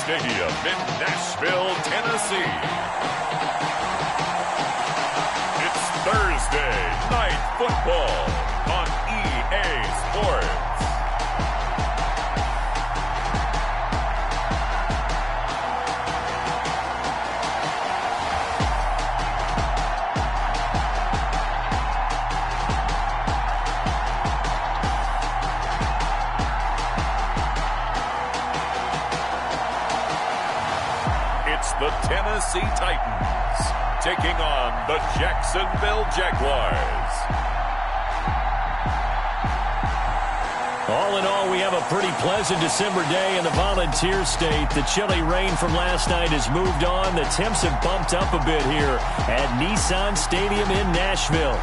Stadium in Nashville, Tennessee. It's Thursday Night Football on EA Sports. The Tennessee Titans taking on the Jacksonville Jaguars. All in all, we have a pretty pleasant December day in the Volunteer State. The chilly rain from last night has moved on. The temps have bumped up a bit here at Nissan Stadium in Nashville.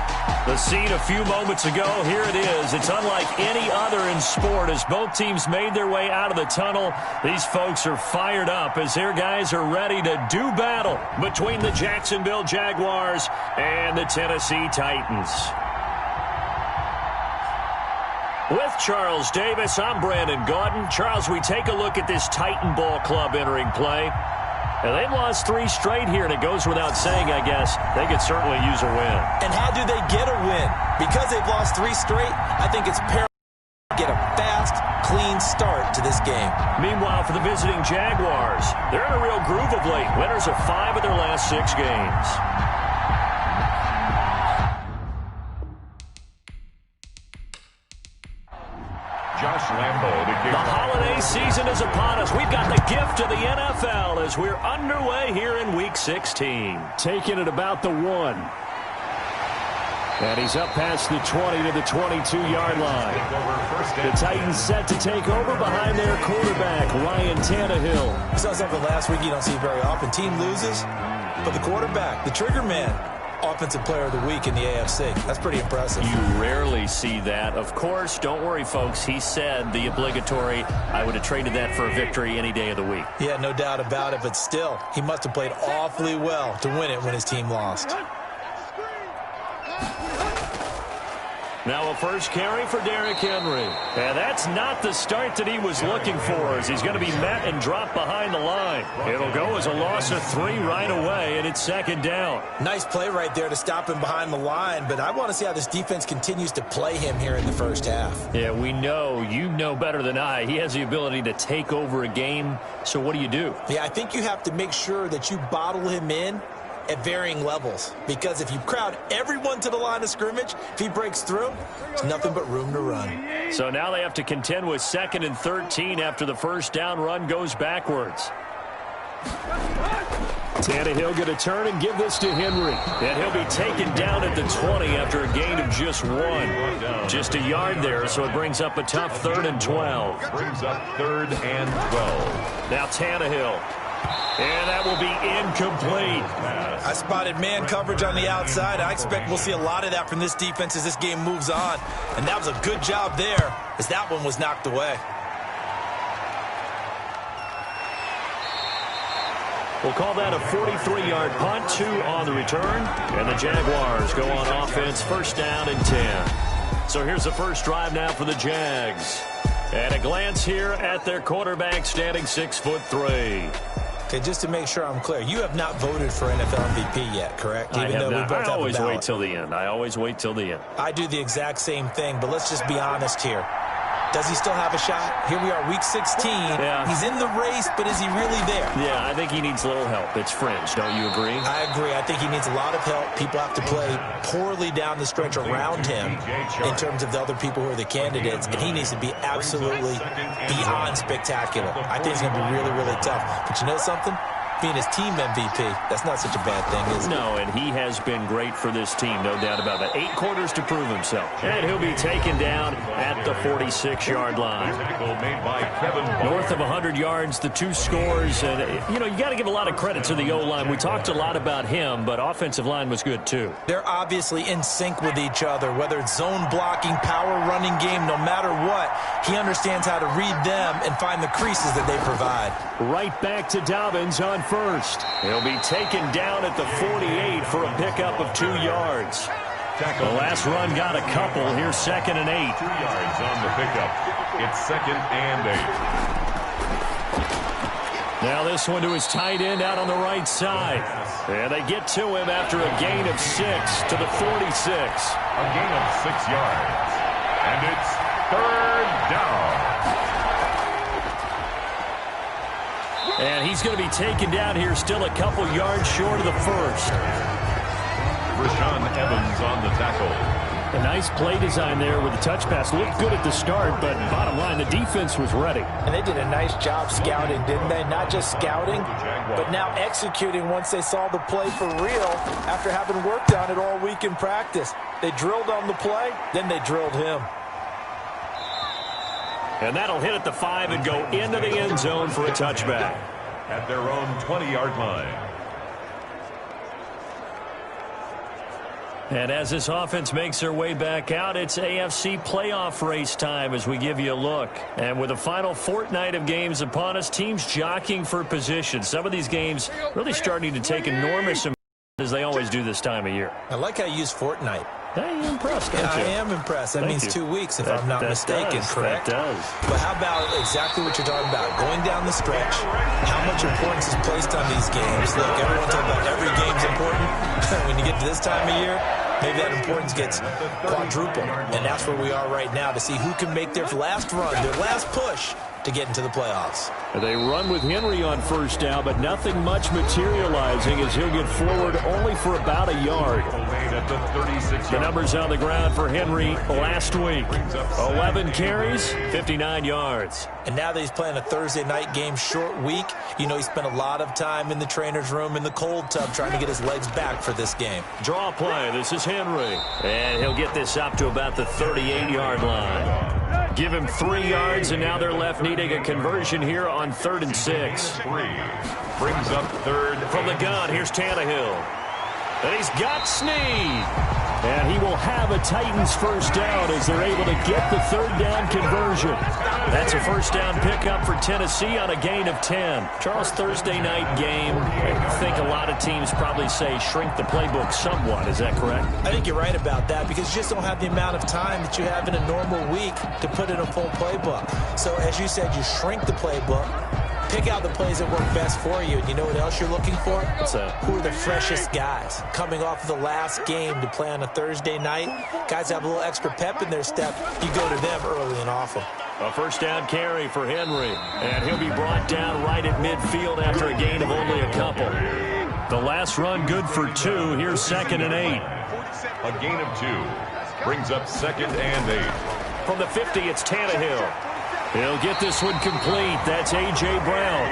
The scene a few moments ago, here it is. It's unlike any other in sport as both teams made their way out of the tunnel. These folks are fired up as their guys are ready to do battle between the Jacksonville Jaguars and the Tennessee Titans. With Charles Davis, I'm Brandon Gaudin. Charles, we take a look at this Titan Ball Club entering play. And they've lost 3 straight here, and it goes without saying, I guess, they could certainly use a win. And how do they get a win? Because they've lost 3 straight, I think it's paramount to get a fast, clean start to this game. Meanwhile, for the visiting Jaguars, they're in a real groove of late. Winners of 5 of their last 6 games. The holiday season is upon us. We've got the gift of the NFL as we're underway here in Week 16. Taking it about the 1. And he's up past the 20 to the 22-yard line. The Titans set to take over behind their quarterback, Ryan Tannehill. We saw something last week you don't see very often. Team loses, but the quarterback, the trigger man, Offensive Player of the Week in the AFC. That's pretty impressive. You rarely see that. Of course, don't worry, folks. He said the obligatory, I would have traded that for a victory any day of the week. Yeah, no doubt about it, but still, he must have played awfully well to win it when his team lost. Now a first carry for Derrick Henry. And that's not the start that he was looking for as he's going to be met and dropped behind the line. It'll go as a loss of 3 right away, and it's 2nd down. Nice play right there to stop him behind the line, but I want to see how this defense continues to play him here in the first half. Yeah, we know, you know better than I, he has the ability to take over a game, so what do? Yeah, I think you have to make sure that you bottle him in at varying levels, because if you crowd everyone to the line of scrimmage, if he breaks through, there's nothing but room to run. So now they have to contend with 2nd and 13 after the first down run goes backwards. Tannehill going to turn and give this to Henry. And he'll be taken down at the 20 after a gain of just 1. Just a yard there, so it brings up a tough 3rd and 12. Brings up 3rd and 12. Now Tannehill. And that will be incomplete. I spotted man coverage on the outside. I expect we'll see a lot of that from this defense as this game moves on. And that was a good job there as that one was knocked away. We'll call that a 43-yard punt, 2 on the return. And the Jaguars go on offense, 1st down and 10. So here's the first drive now for the Jags. And a glance here at their quarterback standing 6'3". Okay, just to make sure I'm clear, you have not voted for NFL MVP yet, correct? I have not. I always wait till the end. I do the exact same thing, but let's just be honest here. Does he still have a shot? Here we are, Week 16. Yeah. He's in the race, but is he really there? Yeah, I think he needs a little help. It's fringe. Don't you agree? I agree. I think he needs a lot of help. People have to play poorly down the stretch around him in terms of the other people who are the candidates, and he needs to be absolutely beyond spectacular. I think it's going to be really, really tough. But you know something? Being his team MVP, that's not such a bad thing, is it? No, and he has been great for this team, no doubt about that. 8 quarters to prove himself. And he'll be taken down at the 46-yard line. North of 100 yards, the 2 scores. And, you know, you got to give a lot of credit to the O-line. We talked a lot about him, but offensive line was good, too. They're obviously in sync with each other, whether it's zone blocking, power running game, no matter what. He understands how to read them and find the creases that they provide. Right back to Dobbins on first. He'll be taken down at the 48 for a pickup of 2 yards. The last run got a couple. Here's 2nd and 8. 2 yards on the pickup. It's 2nd and 8. Now this one to his tight end out on the right side. And they get to him after a gain of 6 to the 46. A gain of 6 yards. And it's 3rd down. And he's going to be taken down here still a couple yards short of the first. Rashaan Evans on the tackle. A nice play design there with the touch pass. Looked good at the start, but bottom line, the defense was ready. And they did a nice job scouting, didn't they? Not just scouting, but now executing once they saw the play for real after having worked on it all week in practice. They drilled on the play, then they drilled him. And that'll hit at the 5 and go into the end zone for a touchback. At their own 20-yard line. And as this offense makes their way back out, it's AFC playoff race time as we give you a look. And with the final fortnight of games upon us, teams jockeying for position. Some of these games really starting to take enormous importance as they always do this time of year. I like how you use fortnight. Hey, you're impressed, don't you? I am impressed. That means 2 weeks, if I'm not mistaken, correct? That does. But how about exactly what you're talking about? Going down the stretch, how much importance is placed on these games? Look, everyone talks about every game's important. When you get to this time of year, maybe that importance gets quadrupled. And that's where we are right now to see who can make their last run, their last push to get into the playoffs. They run with Henry on first down, but nothing much materializing as he'll get forward only for about a yard. The numbers on the ground for Henry last week. 11 carries, 59 yards. And now that he's playing a Thursday night game, short week, you know he spent a lot of time in the trainer's room in the cold tub trying to get his legs back for this game. Draw play. This is Henry. And he'll get this up to about the 38-yard line. Give him 3 yards, and now they're left needing a conversion here on 3rd and 6. Brings up 3rd. From the gun, here's Tannehill. And he's got Snead. And he will have a Titans first down as they're able to get the 3rd down conversion. That's a first down pickup for Tennessee on a gain of 10. Charles, Thursday night game, I think a lot of teams probably say shrink the playbook somewhat. Is that correct? I think you're right about that because you just don't have the amount of time that you have in a normal week to put in a full playbook. So as you said, you shrink the playbook. Pick out the plays that work best for you. And you know what else you're looking for? What's that? Who are the freshest guys? Coming off of the last game to play on a Thursday night, guys have a little extra pep in their step. You go to them early and often. A first down carry for Henry. And he'll be brought down right at midfield after a gain of only a couple. The last run good for 2. Here's 2nd and 8. A gain of 2. Brings up 2nd and 8. From the 50, it's Tannehill. He'll get this one complete. That's A.J. Brown.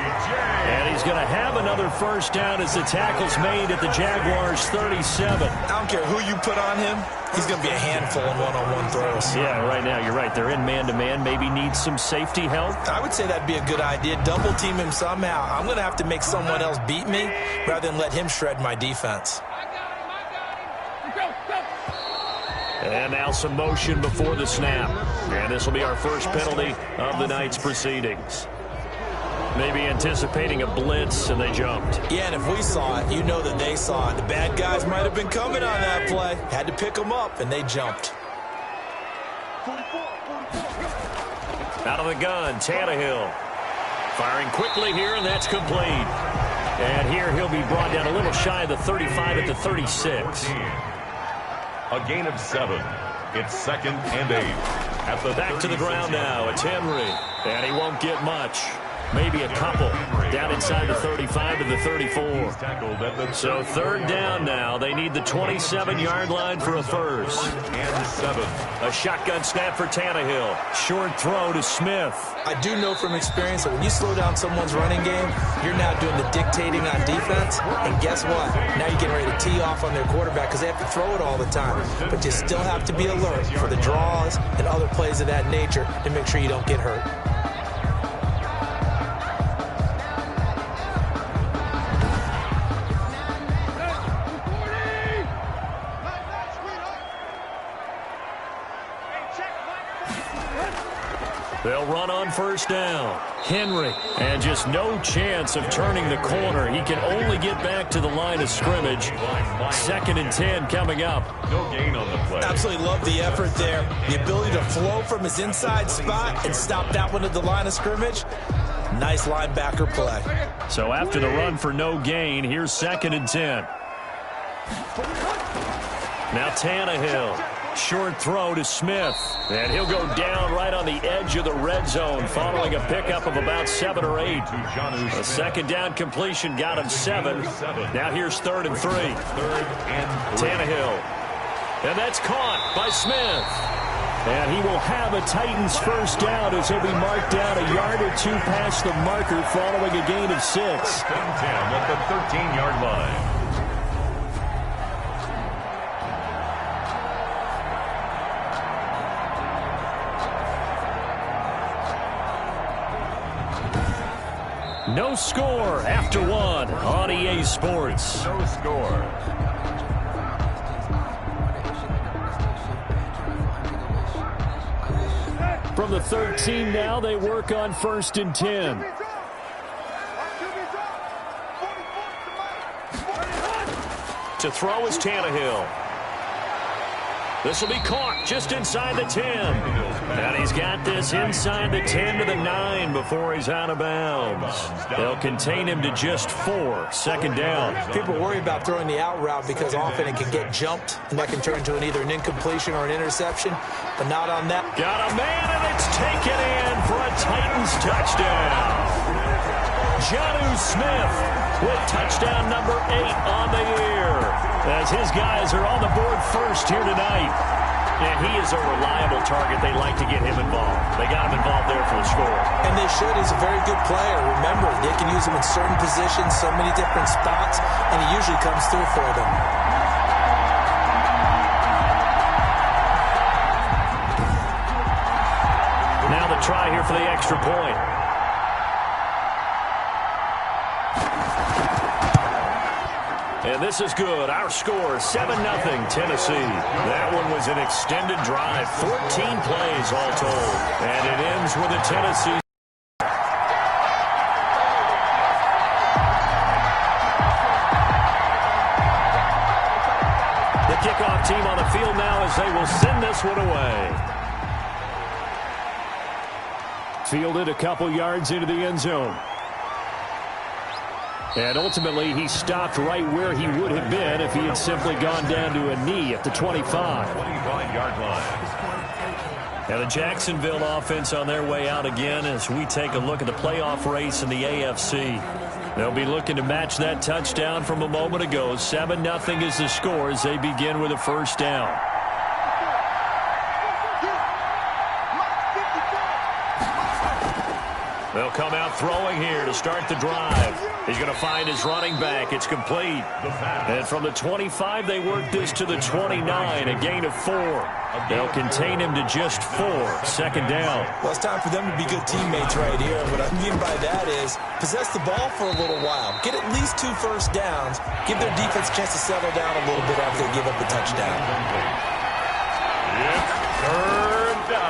And he's going to have another first down as the tackle's made at the Jaguars' 37. I don't care who you put on him. He's going to be a handful in one-on-one throws. Yeah, right now, you're right. They're in man-to-man. Maybe need some safety help. I would say that'd be a good idea. Double team him somehow. I'm going to have to make someone else beat me rather than let him shred my defense. And now some motion before the snap. And this will be our first penalty of the night's proceedings. Maybe anticipating a blitz, and they jumped. Yeah, and if we saw it, you know that they saw it. The bad guys might have been coming on that play. Had to pick them up, and they jumped. Out of the gun, Tannehill. Firing quickly here, and that's complete. And here he'll be brought down a little shy of the 35 at the 36. A gain of 7. It's 2nd and 8. At the back to the ground now. It's Henry. And he won't get much. Maybe a couple. Down inside the 35 to the 34. So 3rd down now. They need the 27-yard line for a first. And 7. A shotgun snap for Tannehill. Short throw to Smith. I do know from experience that when you slow down someone's running game, you're now doing the dictating on defense. And guess what? Now you're getting ready to tee off on their quarterback because they have to throw it all the time. But you still have to be alert for the draws and other plays of that nature to make sure you don't get hurt. They'll run on first down. Henry, and just no chance of turning the corner. He can only get back to the line of scrimmage. 2nd and 10 coming up. No gain on the play. Absolutely love the effort there. The ability to flow from his inside spot and stop that one at the line of scrimmage. Nice linebacker play. So after the run for no gain, here's 2nd and 10. Now Tannehill. Short throw to Smith. And he'll go down right on the edge of the red zone following a pickup of about 7 or 8. A second down completion got him 7. Now here's 3rd and 3. Tannehill. And that's caught by Smith. And he will have a Titans first down as he'll be marked down a yard or 2 past the marker following a gain of 6. 10 at the 13-yard line. No score after 1 on EA Sports. No score. From the 13 now, they work on 1st and 10. To throw is Tannehill. This will be caught just inside the 10. And he's got this inside the 10 to the 9 before he's out of bounds. They'll contain him to just 4. 2nd down. People worry about throwing the out route because often it can get jumped, and that can turn into either an incompletion or an interception, but not on that. Got a man, and it's taken in for a Titans touchdown. Jonnu Smith with touchdown number 8 on the year, as his guys are on the board first here tonight. And he is a reliable target. They like to get him involved. They got him involved there for the score. And they should. He's a very good player. Remember, they can use him in certain positions, so many different spots, and he usually comes through for them. Now the try here for the extra point. And this is good. Our score, 7-0 Tennessee. That one was an extended drive, 14 plays all told. And it ends with a Tennessee. The kickoff team on the field now as they will send this one away. Fielded a couple yards into the end zone. And ultimately, he stopped right where he would have been if he had simply gone down to a knee at the 25. 25-yard line. And the Jacksonville offense on their way out again as we take a look at the playoff race in the AFC. They'll be looking to match that touchdown from a moment ago. 7-0 is the score as they begin with a first down. They'll come out throwing here to start the drive. He's going to find his running back. It's complete. And from the 25, they work this to the 29, a gain of 4. They'll contain him to just 4. 2nd down. Well, it's time for them to be good teammates right here. What I mean by that is possess the ball for a little while. Get at least 2 first downs. Give their defense a chance to settle down a little bit after they give up the touchdown.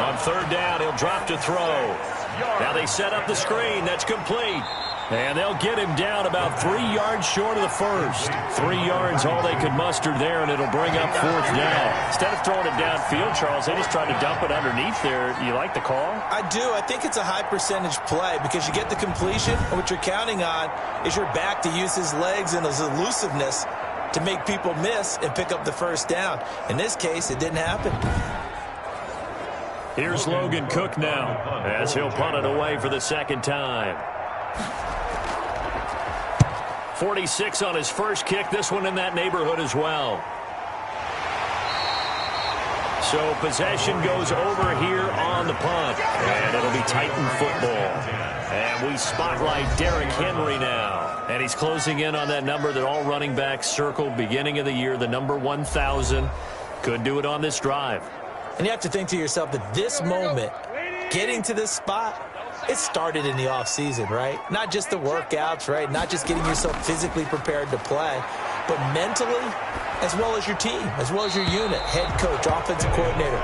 On 3rd down, he'll drop to throw. Now they set up the screen. That's complete. And they'll get him down about 3 yards short of the first. 3 yards all they could muster there, and it'll bring up 4th down. Instead of throwing it downfield, Charles, they just tried to dump it underneath there. You like the call? I do. I think it's a high percentage play because you get the completion, and what you're counting on is your back to use his legs and his elusiveness to make people miss and pick up the first down. In this case, it didn't happen. Here's Logan Cook now as he'll punt it away for the 2nd time. 46 on his first kick. This one in that neighborhood as well. So possession goes over here on the punt. And it'll be Titan football. And we spotlight Derrick Henry now. And he's closing in on that number that all running backs circled beginning of the year, the number 1,000. Could do it on this drive. And you have to think to yourself that this moment, getting to this spot, it started in the offseason, right? Not just the workouts, right? Not just getting yourself physically prepared to play, but mentally, as well as your team, as well as your unit, head coach, offensive coordinator.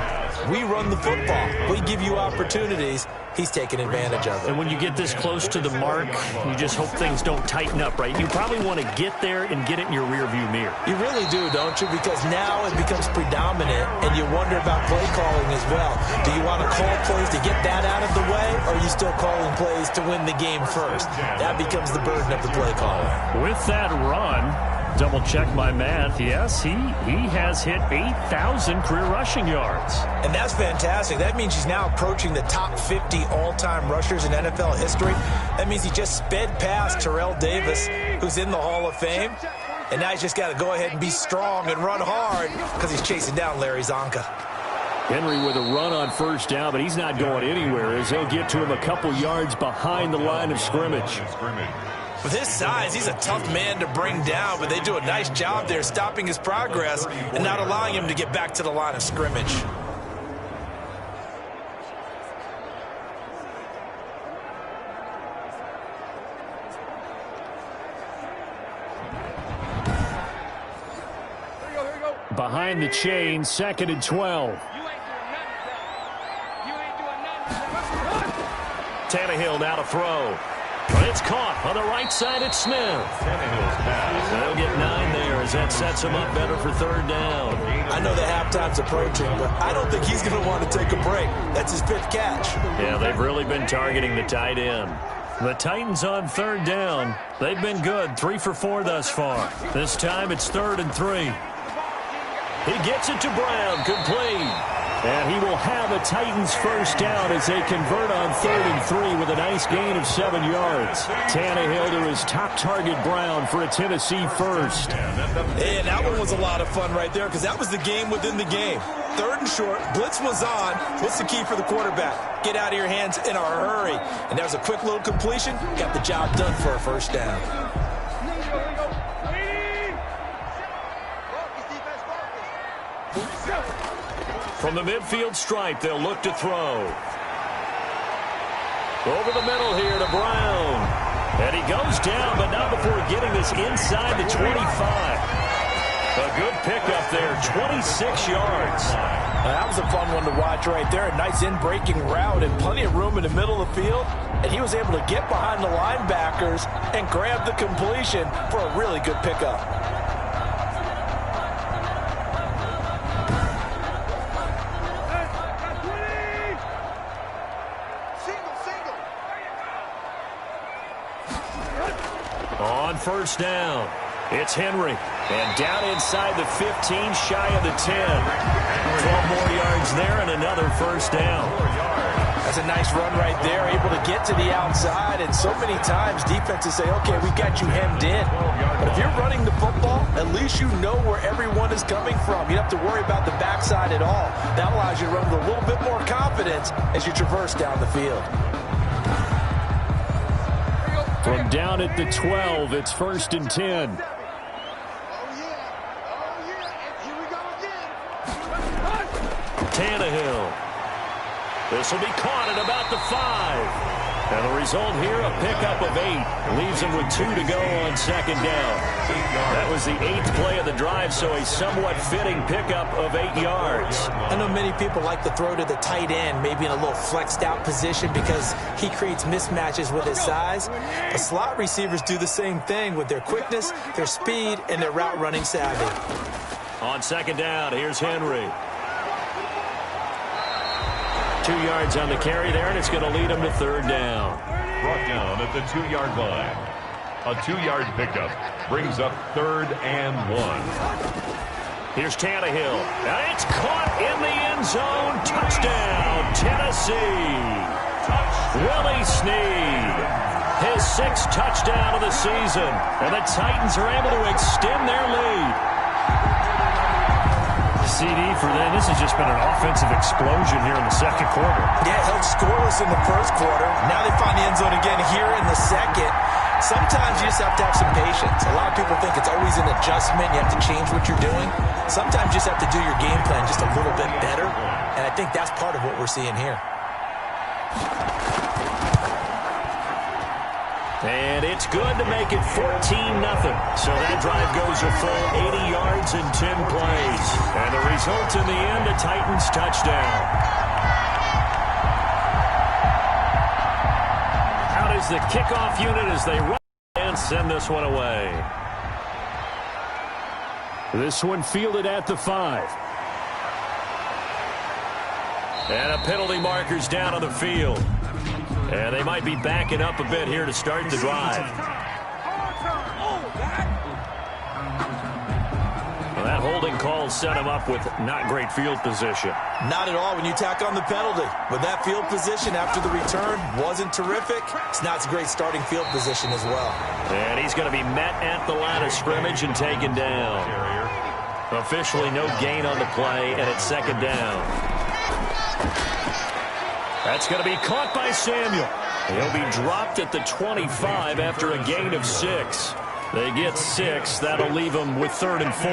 We run the football. We give you opportunities. He's taking advantage of it. And when you get this close to the mark, you just hope things don't tighten up, right? You probably want to get there and get it in your rearview mirror. You really do, don't you? Because now it becomes predominant, and you wonder about play calling as well. Do you want to call plays to get that out of the way, or are you still calling plays to win the game first? That becomes the burden of the play caller. With that run, double check my math. Yes, he has hit 8,000 career rushing yards. And that's fantastic. That means he's now approaching the top 50 all-time rushers in NFL history. That means he just sped past Terrell Davis, who's in the Hall of Fame. And now he's just got to go ahead and be strong and run hard because he's chasing down Larry Zonka. Henry with a run on first down, but he's not going anywhere as they'll get to him a couple yards behind the line of scrimmage. With his size, he's a tough man to bring down, but they do a nice job there stopping his progress and not allowing him to get back to the line of scrimmage. Behind the chain, 2nd and 12. Tannehill now to throw. But it's caught on the right side. It's Smith. Tannehill's pass. They'll get 9 there as that sets him up better for 3rd down. I know that halftime's approaching, but I don't think he's going to want to take a break. That's his 5th catch. Yeah, they've really been targeting the tight end. The Titans on 3rd down. They've been good, 3 for 4 thus far. This time it's 3rd and 3. He gets it to Brown, complete. And he will have a Titans first down as they convert on 3rd and 3 with a nice gain of 7 yards. Tannehill to his top target, Brown, for a Tennessee first. And that one was a lot of fun right there because that was the game within the game. 3rd and short, blitz was on. What's the key for the quarterback? Get out of your hands in a hurry. And that was a quick little completion. Got the job done for a first down. From the midfield stripe, they'll look to throw. Over the middle here to Brown. And he goes down, but not before getting this inside the 25. A good pickup there, 26 yards. That was a fun one to watch right there. A nice in-breaking route and plenty of room in the middle of the field. And he was able to get behind the linebackers and grab the completion for a really good pickup. On first down, it's Henry. And down inside the 15, shy of the 10. 12 more yards there and another first down. That's a nice run right there, able to get to the outside. And so many times defenses say, okay, we got you hemmed in. But if you're running the football, at least you know where everyone is coming from. You don't have to worry about the backside at all. That allows you to run with a little bit more confidence as you traverse down the field. From down at the 12, it's 1st and 10. Tannehill. This will be caught at about the 5. And the result here, a pickup of 8. Leaves him with 2 to go on 2nd down. That was the 8th play of the drive, so a somewhat fitting pickup of 8 yards. I know many people like to throw to the tight end, maybe in a little flexed out position because he creates mismatches with his size. The slot receivers do the same thing with their quickness, their speed, and their route running savvy. On 2nd down, here's Henry. 2 yards on the carry there, and it's going to lead him to 3rd down. Brought down at the 2-yard line. A 2-yard pickup brings up 3rd and 1. Here's Tannehill. And it's caught in the end zone. Touchdown, Tennessee. Willie Snead. His 6th touchdown of the season. And the Titans are able to extend their lead. CD for them. This has just been an offensive explosion here in the 2nd quarter. Yeah, held scoreless in the 1st quarter. Now they find the end zone again here in the 2nd. Sometimes you just have to have some patience. A lot of people think it's always an adjustment. You have to change what you're doing. Sometimes you just have to do your game plan just a little bit better. And I think that's part of what we're seeing here. And it's good to make it 14-0. So that drive goes a full 80 yards in 10 plays. And the result in the end, a Titans touchdown. Out is the kickoff unit as they run and send this one away. This one fielded at the 5. And a penalty marker's down on the field. And they might be backing up a bit here to start the drive. Well, that holding call set him up with not great field position. Not at all when you tack on the penalty. With that field position after the return wasn't terrific. It's not a great starting field position as well. And he's going to be met at the line of scrimmage and taken down. Officially no gain on the play, and it's second down. That's going to be caught by Samuel. He'll be dropped at the 25 after a gain of 6. They get 6. That'll leave them with 3rd and 4.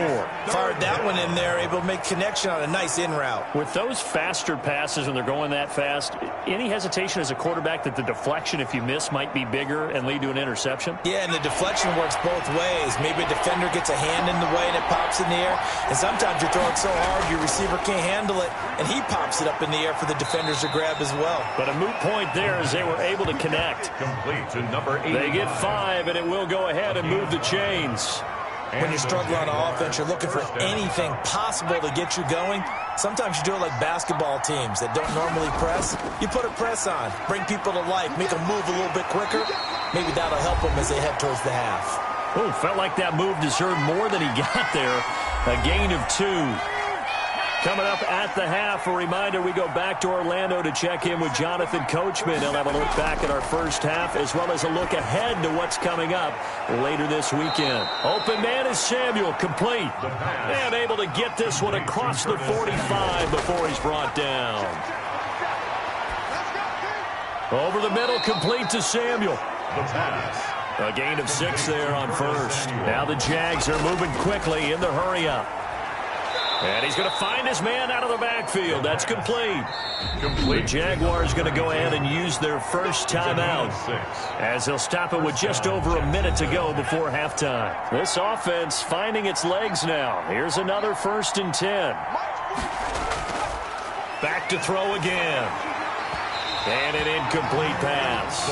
Fired that one in there, able to make connection on a nice in route. With those faster passes when they're going that fast, any hesitation as a quarterback that the deflection, if you miss, might be bigger and lead to an interception? Yeah, and the deflection works both ways. Maybe a defender gets a hand in the way and it pops in the air. And sometimes you're throwing so hard your receiver can't handle it, and he pops it up in the air for the defenders to grab as well. But a moot point there as they were able to connect. Complete to number 8. They get 5, and it will go ahead and move the chains. When you're struggling on offense, you're looking for anything possible to get you going. Sometimes you do it like basketball teams that don't normally press. You put a press on, bring people to life, make them move a little bit quicker. Maybe that'll help them as they head towards the half. Oh, felt like that move deserved more than he got there. A gain of 2. Coming up at the half, a reminder, we go back to Orlando to check in with Jonathan Coachman. He'll have a look back at our first half as well as a look ahead to what's coming up later this weekend. Open man is Samuel, complete. And able to get this one across the 45 before he's brought down. Over the middle, complete to Samuel. The pass. A gain of 6 there on first. Now the Jags are moving quickly in the hurry-up. And he's going to find his man out of the backfield. That's complete. The Jaguars going to go ahead and use their first timeout as they'll stop it with just over a minute to go before halftime. This offense finding its legs now. Here's another 1st and 10. Back to throw again. And an incomplete pass.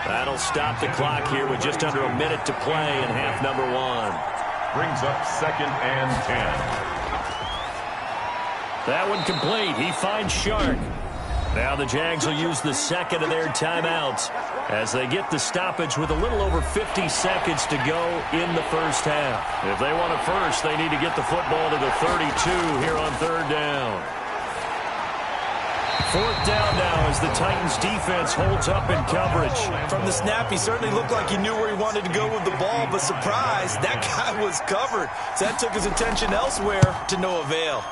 That'll stop the clock here with just under a minute to play in half number 1. Brings up 2nd and 10. That one complete. He finds Shark. Now the Jags will use the second of their timeouts as they get the stoppage with a little over 50 seconds to go in the first half. If they want it first, they need to get the football to the 32 here on 3rd down. 4th down now as the Titans defense holds up in coverage. From the snap, he certainly looked like he knew where he wanted to go with the ball, but surprise, that guy was covered. So that took his attention elsewhere to no avail.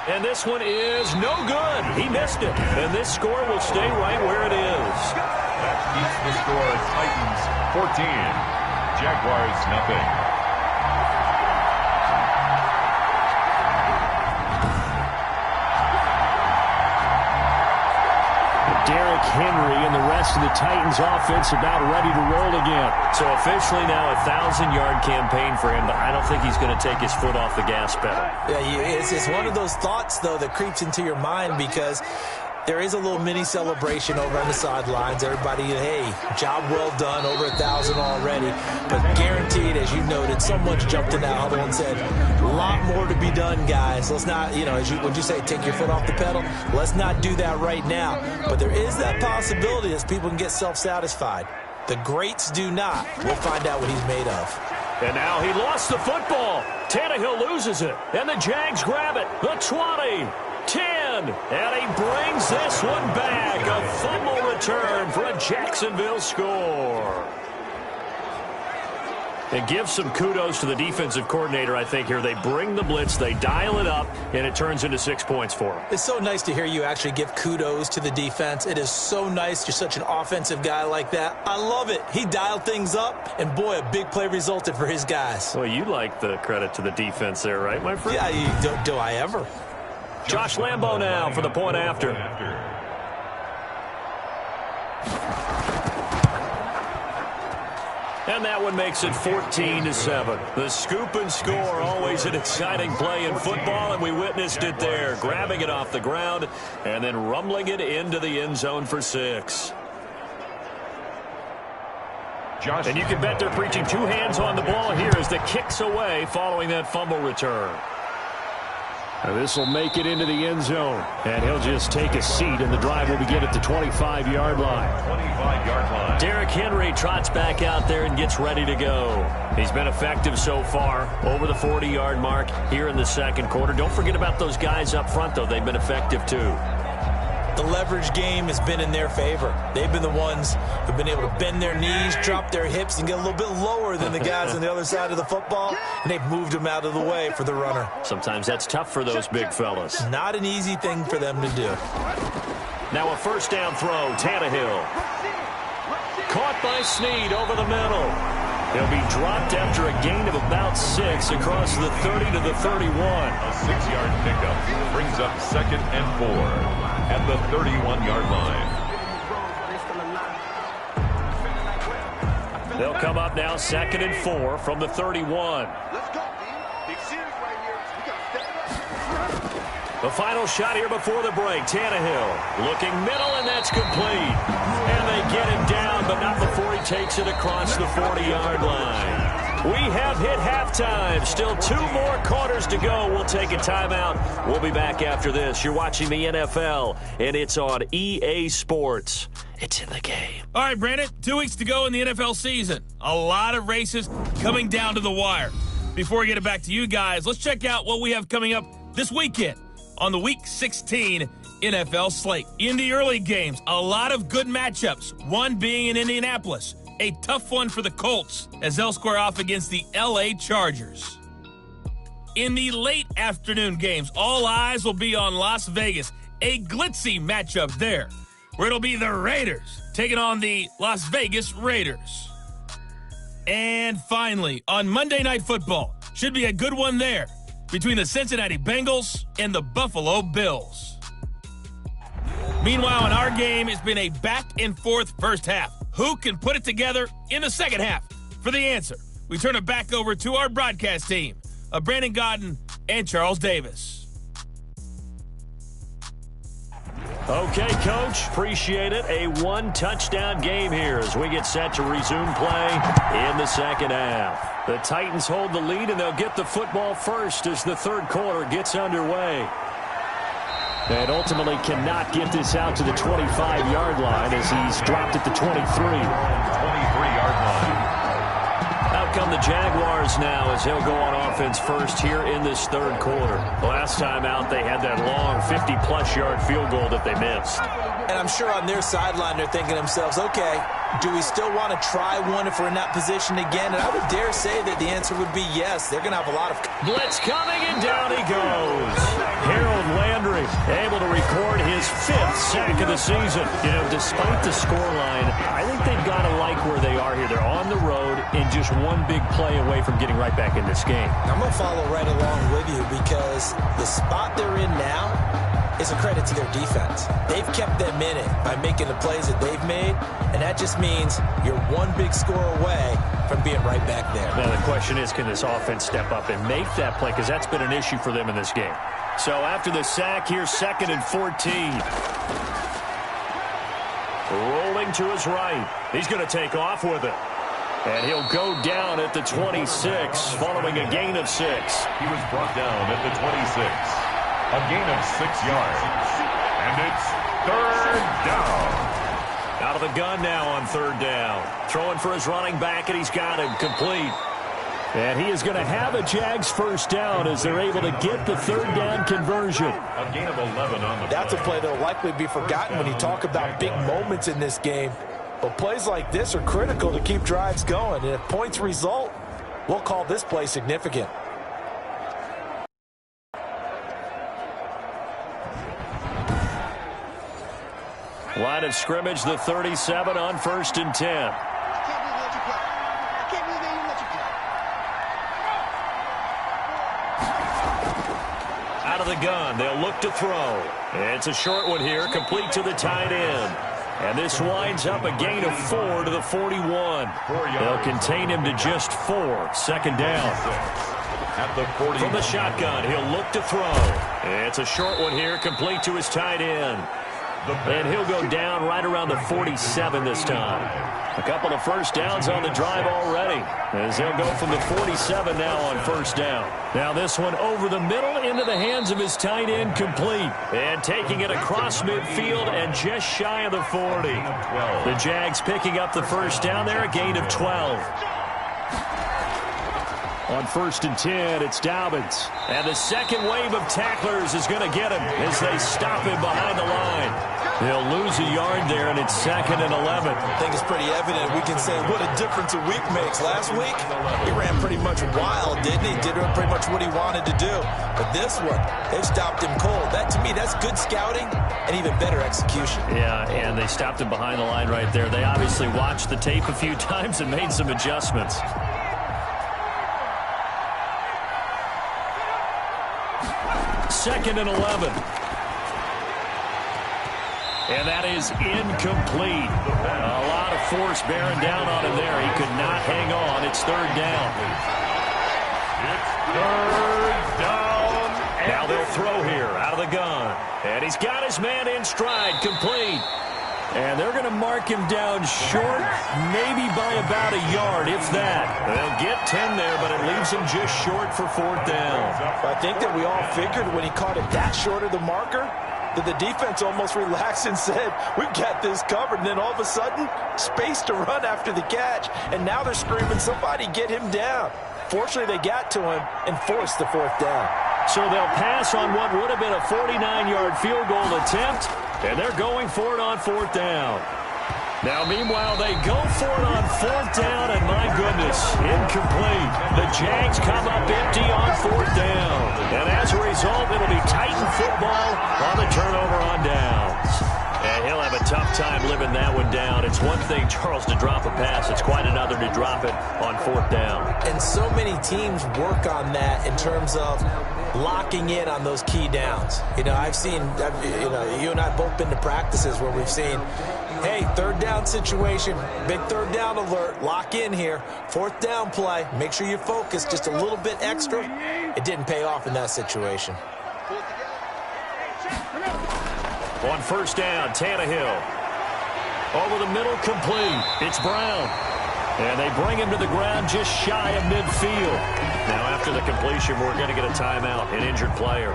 And this one is no good. He missed it. And this score will stay right where it is. That keeps the score Titans 14. Jaguars nothing. Derrick Henry and the rest of the Titans offense about ready to roll again. So officially now a 1,000-yard campaign for him, but I don't think he's going to take his foot off the gas pedal. Yeah, it's one of those thoughts, though, that creeps into your mind because there is a little mini celebration over on the sidelines. Everybody, hey, job well done, over 1,000 already. But guaranteed, as you noted, so much jumped in that huddle and said, a lot more to be done, guys. Let's not, would you say take your foot off the pedal? Let's not do that right now. But there is that possibility that people can get self-satisfied. The greats do not. We'll find out what he's made of. And now he lost the football. Tannehill loses it. And the Jags grab it. The 20. 10, and he brings this one back. A fumble return for a Jacksonville score. It gives some kudos to the defensive coordinator, I think, here. They bring the blitz, they dial it up, and it turns into 6 points for them. It's so nice to hear you actually give kudos to the defense. It is so nice. You're such an offensive guy like that. I love it. He dialed things up, and boy, a big play resulted for his guys. Well, you like the credit to the defense there, right, my friend? Yeah, do I ever? Josh Lambo now for the point after. And that one makes it 14-7. The scoop and score, always an exciting play in football, and we witnessed it there, grabbing it off the ground and then rumbling it into the end zone for 6. And you can bet they're preaching two hands on the ball here as the kick's away following that fumble return. This will make it into the end zone, and he'll just take a seat, and the drive will begin at the 25-yard line. 25-yard line. Derrick Henry trots back out there and gets ready to go. He's been effective so far, over the 40-yard mark here in the second quarter. Don't forget about those guys up front, though. They've been effective, too. The leverage game has been in their favor. They've been the ones who've been able to bend their knees, drop their hips, and get a little bit lower than the guys on the other side of the football, and they've moved them out of the way for the runner. Sometimes that's tough for those big fellas. Not an easy thing for them to do. Now a first down throw, Tannehill. Caught by Snead over the middle. He'll be dropped after a gain of about 6 across the 30 to the 31. A 6-yard pickup brings up 2nd and 4 at the 31-yard line. They'll come up now 2nd and 4 from the 31. The final shot here before the break. Tannehill looking middle, and that's complete. And they get him down, but not before he takes it across the 40-yard line. We have hit halftime. Still 2 more quarters to go. We'll take a timeout. We'll be back after this. You're watching the NFL, and it's on EA Sports. It's in the game. All right, Brandon, 2 weeks to go in the NFL season. A lot of races coming down to the wire. Before we get it back to you guys, let's check out what we have coming up this weekend on the Week 16 NFL slate. In the early games, a lot of good matchups, one being in Indianapolis. A tough one for the Colts as they'll square off against the LA Chargers. In the late afternoon games, all eyes will be on Las Vegas. A glitzy matchup there, where it'll be the Raiders taking on the Las Vegas Raiders. And finally, on Monday Night Football, should be a good one there between the Cincinnati Bengals and the Buffalo Bills. Meanwhile, in our game, it's been a back-and-forth first half. Who can put it together in the second half? For the answer, we turn it back over to our broadcast team of Brandon Godden and Charles Davis. Okay, Coach, appreciate it. A 1-touchdown game here as we get set to resume play in the second half. The Titans hold the lead, and they'll get the football first as the third quarter gets underway. And ultimately cannot get this out to the 25-yard line as he's dropped at the 23. 23-yard line. Out come the Jaguars now as he'll go on offense first here in this third quarter. Last time out, they had that long 50-plus yard field goal that they missed. And I'm sure on their sideline they're thinking to themselves, okay, do we still want to try one if we're in that position again? And I would dare say that the answer would be yes. They're going to have a lot of... Blitz coming, and down he goes. Harold Landry able to record his 5th sack of the season. You know, despite the scoreline, I think they've got to like where they are here. They're on the road and just one big play away from getting right back in this game. I'm going to follow right along with you because the spot they're in now is a credit to their defense. They've kept them in it by making the plays that they've made, and that just means you're one big score away from being right back there. Now the question is, can this offense step up and make that play? Because that's been an issue for them in this game. So after the sack, here's 2nd and 14. Rolling to his right. He's going to take off with it. And he'll go down at the 26 following a gain of 6. He was brought down at the 26. A gain of 6 yards. And it's 3rd down. Out of the gun now on 3rd down. Throwing for his running back, and he's got him complete. And he is going to have a Jags first down as they're able to get the 3rd down conversion. A gain of 11 on the That's a play that will likely be forgotten when you talk about big moments in this game. But plays like this are critical to keep drives going. And if points result, we'll call this play significant. Line of scrimmage, the 37 on 1st and 10. Out of the gun, they'll look to throw. It's a short one here, complete to the tight end. And this winds up a gain of 4 to the 41. They'll contain him to just 4. Second down. At the 40. From the shotgun, he'll look to throw. It's a short one here, complete to his tight end. And he'll go down right around the 47 this time. A couple of first downs on the drive already, as they'll go from the 47 now on first down. Now this one over the middle into the hands of his tight end, complete. And taking it across midfield and just shy of the 40. The Jags picking up the first down there, a gain of 12. On 1st and 10, it's Dobbins. And the second wave of tacklers is going to get him as they stop him behind the line. They'll lose a yard there, and it's 2nd and 11. I think it's pretty evident. We can say what a difference a week makes. Last week, he ran pretty much wild, didn't he? Did pretty much what he wanted to do. But this one, they've stopped him cold. That, to me, that's good scouting and even better execution. Yeah, and they stopped him behind the line right there. They obviously watched the tape a few times and made some adjustments. 2nd and 11. And that is incomplete. A lot of force bearing down on him there. He could not hang on. It's 3rd down. It's 3rd down. Now they'll throw here out of the gun. And he's got his man in stride, complete. And they're going to mark him down short, maybe by about a yard, if that. They'll get 10 there, but it leaves him just short for 4th down. I think that we all figured when he caught it that short of the marker, that the defense almost relaxed and said, we've got this covered. And then all of a sudden, space to run after the catch. And now they're screaming, somebody get him down. Fortunately, they got to him and forced the 4th down. So they'll pass on what would have been a 49-yard field goal attempt, and they're going for it on 4th down. Now, meanwhile, they go for it on 4th down, and my goodness, incomplete. The Jags come up empty on 4th down. And as a result, it'll be Titan football on the turnover on downs. And he'll have a tough time living that one down. It's one thing, Charles, to drop a pass. It's quite another to drop it on 4th down. And so many teams work on that in terms of locking in on those key downs. You know, I've seen, you and I have both been to practices where we've seen, hey, 3rd down situation, big 3rd down alert, lock in here, 4th down play, make sure you focus just a little bit extra. It didn't pay off in that situation. On 1st down, Tannehill. Over the middle, complete. It's Brown. And they bring him to the ground just shy of midfield. Now, after the completion, we're going to get a timeout, an injured player.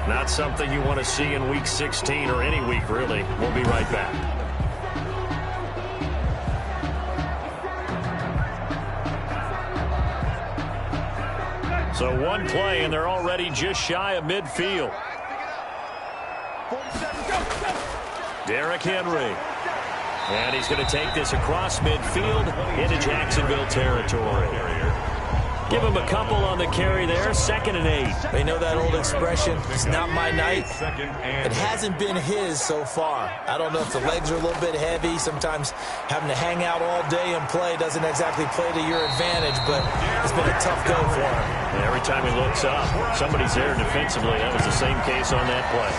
Not something you want to see in Week 16 or any week, really. We'll be right back. So one play, and they're already just shy of midfield. Derrick Henry. And he's going to take this across midfield into Jacksonville territory. Give him a couple on the carry there, 2nd and 8. They know that old expression, it's not my night. It hasn't been his so far. I don't know if the legs are a little bit heavy. Sometimes having to hang out all day and play doesn't exactly play to your advantage, but it's been a tough go for him. And every time he looks up, somebody's there defensively. That was the same case on that play.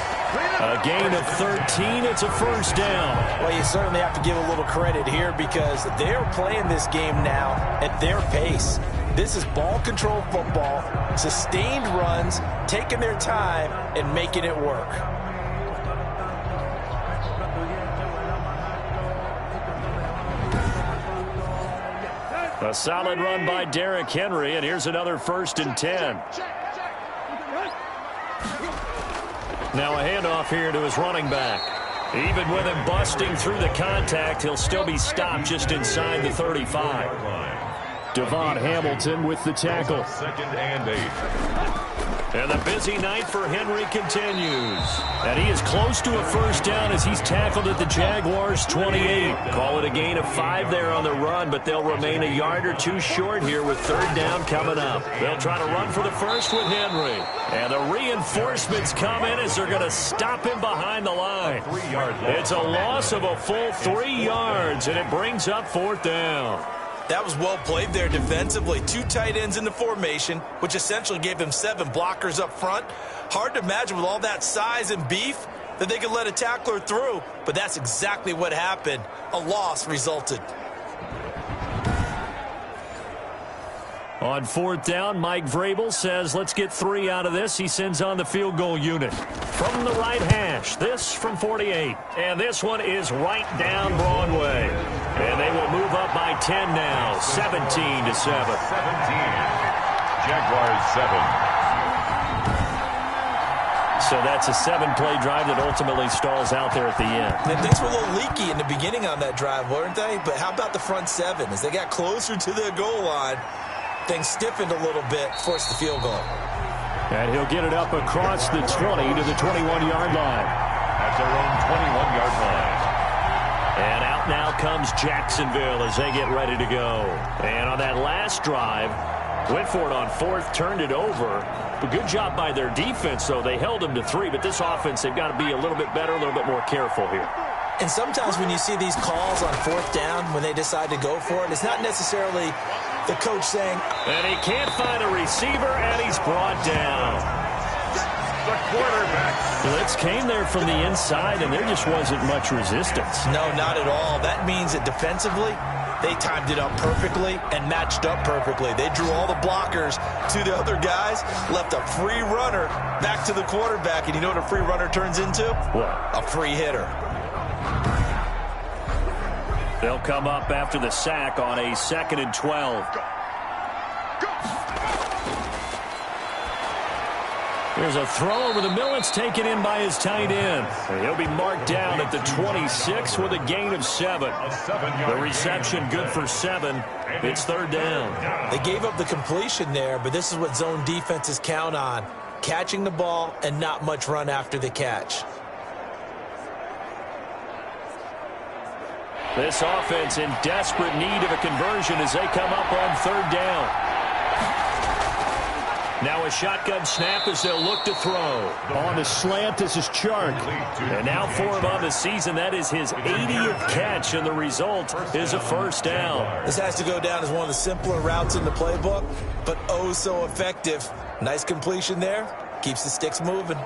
A gain of 13, it's a 1st down. Well, you certainly have to give a little credit here because they're playing this game now at their pace. This is ball control football, sustained runs, taking their time and making it work. A solid run by Derrick Henry, and here's another 1st and 10. Now a handoff here to his running back. Even with him busting through the contact, he'll still be stopped just inside the 35. Devon Hamilton with the tackle. 2nd and 8. And the busy night for Henry continues. And he is close to a 1st down as he's tackled at the Jaguars 28. Call it a gain of 5 there on the run, but they'll remain a yard or 2 short here with 3rd down coming up. They'll try to run for the first with Henry. And the reinforcements come in as they're going to stop him behind the line. It's a loss of a full 3 yards, and it brings up 4th down. That was well played there defensively. 2 tight ends in the formation, which essentially gave them 7 blockers up front. Hard to imagine with all that size and beef, that they could let a tackler through, but that's exactly what happened. A loss resulted. On 4th down, Mike Vrabel says, let's get 3 out of this. He sends on the field goal unit. From the right hash, this from 48. And this one is right down Broadway. And they will move up by 10 now, 17-7. 17. Jaguars 7. So that's a 7-play drive that ultimately stalls out there at the end. And things were a little leaky in the beginning on that drive, weren't they? But how about the front 7? As they got closer to the goal line, things stiffened a little bit, forced the field goal. And he'll get it up across the 20 to the 21-yard line. At their own 21-yard line. And out now comes Jacksonville as they get ready to go. And on that last drive, went for it on 4th, turned it over. But good job by their defense, though. They held them to 3, but this offense, they've got to be a little bit better, a little bit more careful here. And sometimes when you see these calls on 4th down, when they decide to go for it, it's not necessarily the coach saying, and he can't find a receiver, and he's brought down. The quarterback. Blitz came there from the inside, and there just wasn't much resistance. No, not at all. That means that defensively, they timed it up perfectly and matched up perfectly. They drew all the blockers to the other guys, left a free runner back to the quarterback. And you know what a free runner turns into? What? A free hitter. They'll come up after the sack on a 2nd and 12. There's a throw over the middle. It's taken in by his tight end. And he'll be marked down at the 26 with a gain of 7. The reception good for 7. It's 3rd down. They gave up the completion there, but this is what zone defenses count on. Catching the ball and not much run after the catch. This offense in desperate need of a conversion as they come up on 3rd down. Now a shotgun snap as they'll look to throw. On the slant, this is Chark. And now for him on the season, that is his 80th catch, and the result is a 1st down. This has to go down as one of the simpler routes in the playbook, but oh so effective. Nice completion there. Keeps the sticks moving.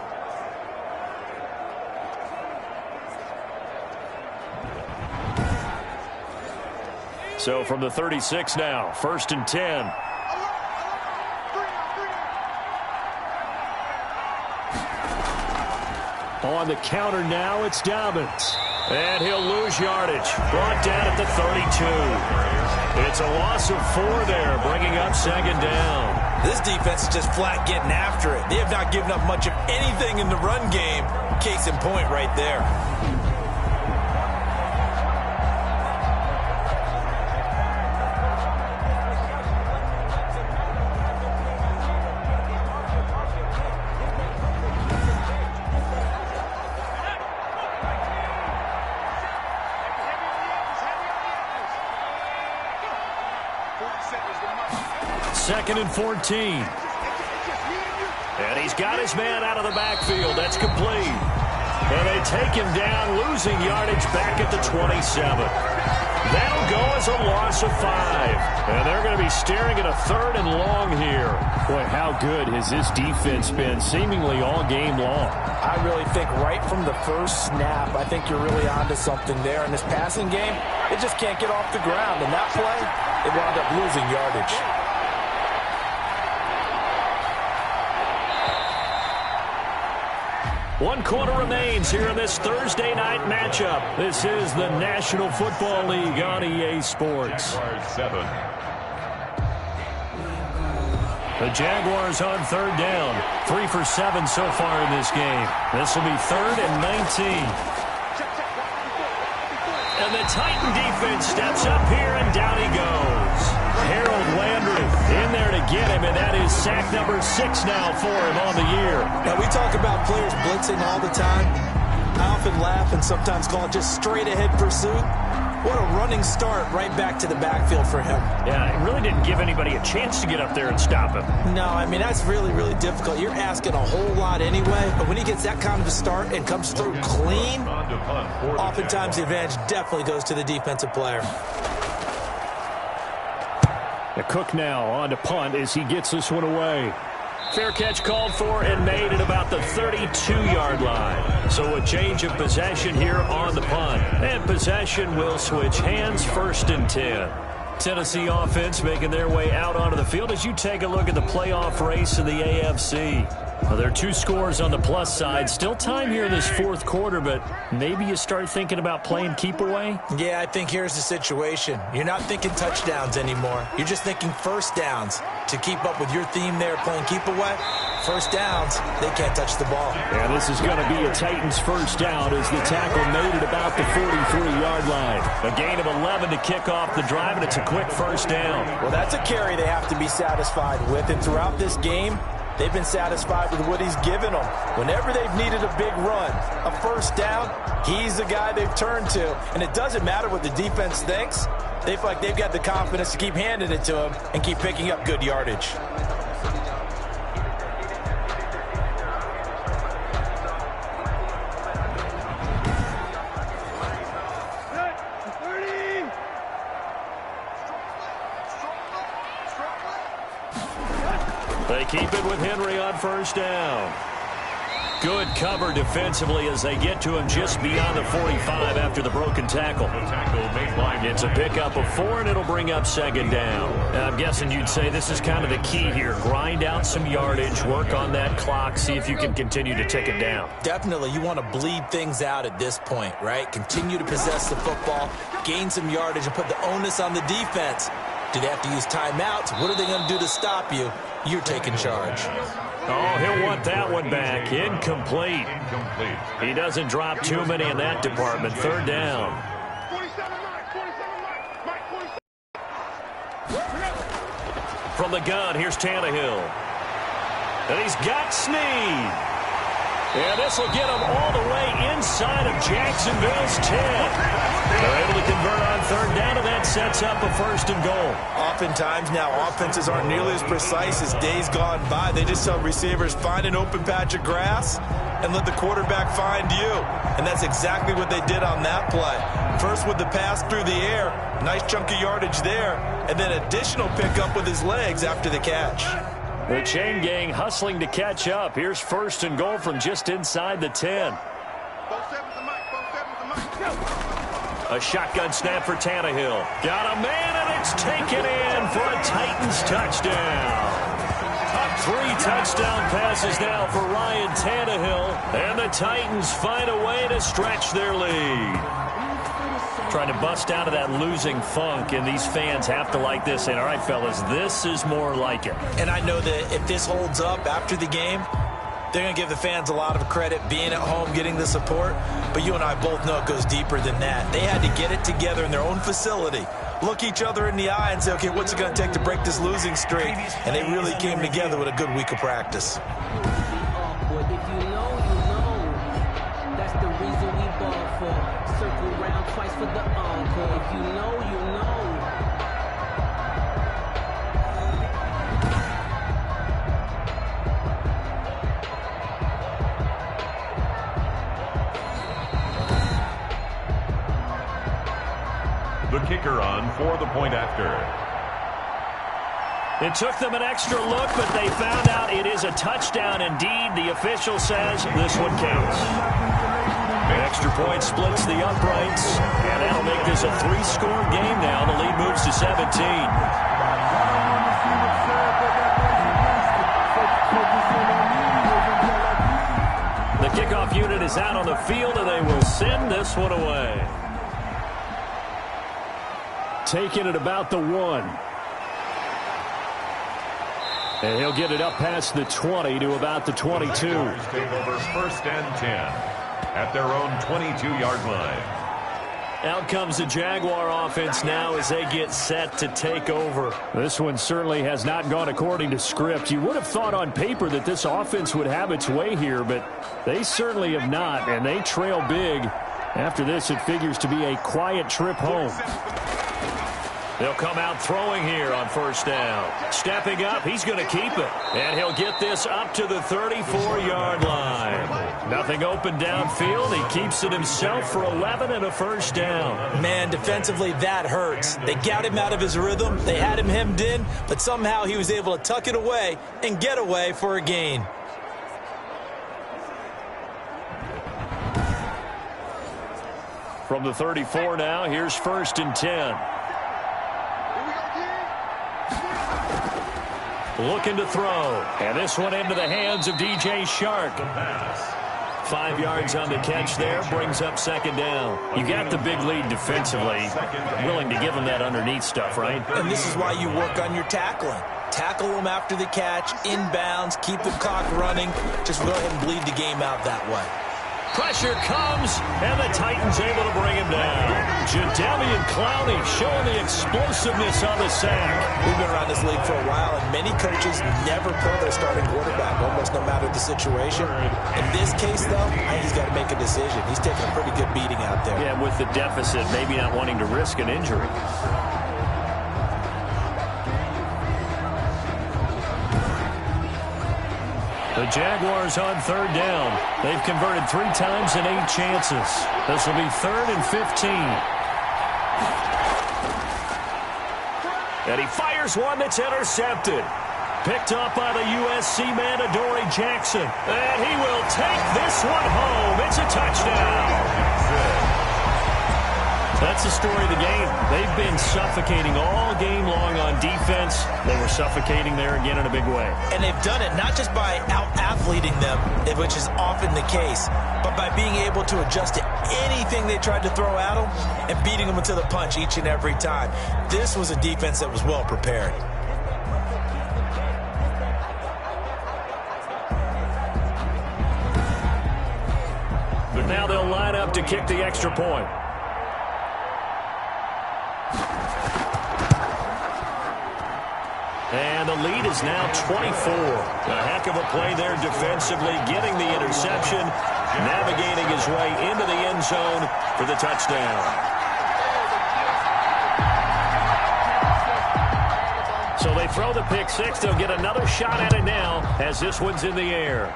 So from the 36 now, 1st and 10. On the counter now, it's Dobbins. And he'll lose yardage. Brought down at the 32. It's a loss of 4 there, bringing up 2nd down. This defense is just flat getting after it. They have not given up much of anything in the run game. Case in point right there. Second and 14. And he's got his man out of the backfield. That's complete. And they take him down, losing yardage back at the 27. That'll go as a loss of 5. And they're going to be staring at a 3rd and long here. Boy, how good has this defense been seemingly all game long? I really think right from the first snap, I think you're really onto something there. In this passing game, it just can't get off the ground. And that play, it wound up losing yardage. One quarter remains here in this Thursday night matchup. This is the National Football League on EA Sports. The Jaguars on 3rd down. 3 for 7 so far in this game. This will be 3rd and 19. And the Titan defense steps up here, and down he goes. Harold Landry in there to get him, and that is sack number 6 now for him on the year. Now, we talk about players blitzing all the time. I often laugh and sometimes call it just straight-ahead pursuit. What a running start right back to the backfield for him. Yeah, it really didn't give anybody a chance to get up there and stop him. No, I mean, that's really, really difficult. You're asking a whole lot anyway, but when he gets that kind of a start and comes through clean, oftentimes the advantage definitely goes to the defensive player. The Cook now on to punt as he gets this one away. Fair catch called for and made at about the 32-yard line. So a change of possession here on the punt. And possession will switch hands, 1st and 10. Tennessee offense making their way out onto the field as you take a look at the playoff race in the AFC. Well, there are 2 scores on the plus side. Still time here in this 4th quarter, but maybe you start thinking about playing keep away? Yeah, I think here's the situation. You're not thinking touchdowns anymore. You're just thinking first downs. To keep up with your theme there, playing keep away, first downs, they can't touch the ball. Yeah, this is going to be a Titans first down as the tackle made it about the 43-yard line. A gain of 11 to kick off the drive, and it's a quick first down. Well, that's a carry they have to be satisfied with, and throughout this game, they've been satisfied with what he's given them. Whenever they've needed a big run, a first down, he's the guy they've turned to. And it doesn't matter what the defense thinks. They feel like they've got the confidence to keep handing it to him and keep picking up good yardage. They keep it with Henry on first down. Good cover defensively as they get to him just beyond the 45 after the broken tackle. It's a pickup of 4, and it'll bring up 2nd down. I'm guessing you'd say this is kind of the key here. Grind out some yardage, work on that clock, see if you can continue to tick it down. Definitely, you want to bleed things out at this point, right? Continue to possess the football, gain some yardage, and put the onus on the defense. Do they have to use timeouts? What are they going to do to stop you? You're taking charge. Oh, he'll want that one back. Incomplete. He doesn't drop too many in that department. 3rd down. From the gun, here's Tannehill. And he's got Snead. And this will get him all the way inside of Jacksonville's 10. They're able to convert on 3rd down, and that sets up a 1st and goal. Oftentimes now, offenses aren't nearly as precise as days gone by. They just tell receivers, find an open patch of grass and let the quarterback find you. And that's exactly what they did on that play. First with the pass through the air, nice chunk of yardage there, and then additional pickup with his legs after the catch. The chain gang hustling to catch up. Here's 1st and goal from just inside the 10. A shotgun snap for Tannehill. Got a man, and it's taken in for a Titans touchdown. 3 touchdown passes now for Ryan Tannehill, and the Titans find a way to stretch their lead. Trying to bust out of that losing funk, and these fans have to like this. And all right, fellas, this is more like it. And I know that if this holds up after the game, they're going to give the fans a lot of credit being at home, getting the support. But you and I both know it goes deeper than that. They had to get it together in their own facility, look each other in the eye and say, okay, what's it going to take to break this losing streak? And they really came together with a good week of practice. For the encore. If you know, you know. The kicker on for the point after. It took them an extra look, but they found out it is a touchdown indeed. The official says this one counts. An extra point splits the uprights, and that'll make this a 3-score game now. The lead moves to 17. The kickoff unit is out on the field, and they will send this one away. Taking it about the 1. And he'll get it up past the 20 to about the 22. Take over 1st and 10. At their own 22-yard line. Out comes the Jaguar offense now as they get set to take over. This one certainly has not gone according to script. You would have thought on paper that this offense would have its way here, but they certainly have not, and they trail big. After this, it figures to be a quiet trip home. They'll come out throwing here on first down. Stepping up, he's going to keep it. And he'll get this up to the 34-yard line. Nothing open downfield. He keeps it himself for 11 and a first down. Man, defensively, that hurts. They got him out of his rhythm. They had him hemmed in, but somehow he was able to tuck it away and get away for a gain. From the 34 now, here's 1st and 10. Looking to throw. And this one into the hands of DJ Shark. 5 yards on the catch there. Brings up 2nd down. You got the big lead defensively. Willing to give them that underneath stuff, right? And this is why you work on your tackling. Tackle them after the catch, inbounds, keep the clock running. Just go ahead and bleed the game out that way. Pressure comes, and the Titans able to bring him down. Jadeveon Clowney showing the explosiveness on the sack. We've been around this league for a while, and many coaches never pull their starting quarterback, almost no matter the situation. In this case, though, I think he's got to make a decision. He's taking a pretty good beating out there. Yeah, with the deficit, maybe not wanting to risk an injury. The Jaguars on 3rd down. They've converted 3 times in 8 chances. This will be 3rd and 15. And he fires one that's intercepted. Picked up by the USC man, Adoree Jackson. And he will take this one home. It's a touchdown. That's the story of the game. They've been suffocating all game long on defense. They were suffocating there again in a big way. And they've done it not just by out-athleting them, which is often the case, but by being able to adjust to anything they tried to throw at them and beating them to the punch each and every time. This was a defense that was well prepared. But now they'll line up to kick the extra point. And the lead is now 24. A heck of a play there defensively, getting the interception, navigating his way into the end zone for the touchdown. So they throw the pick six. They'll get another shot at it now as this one's in the air.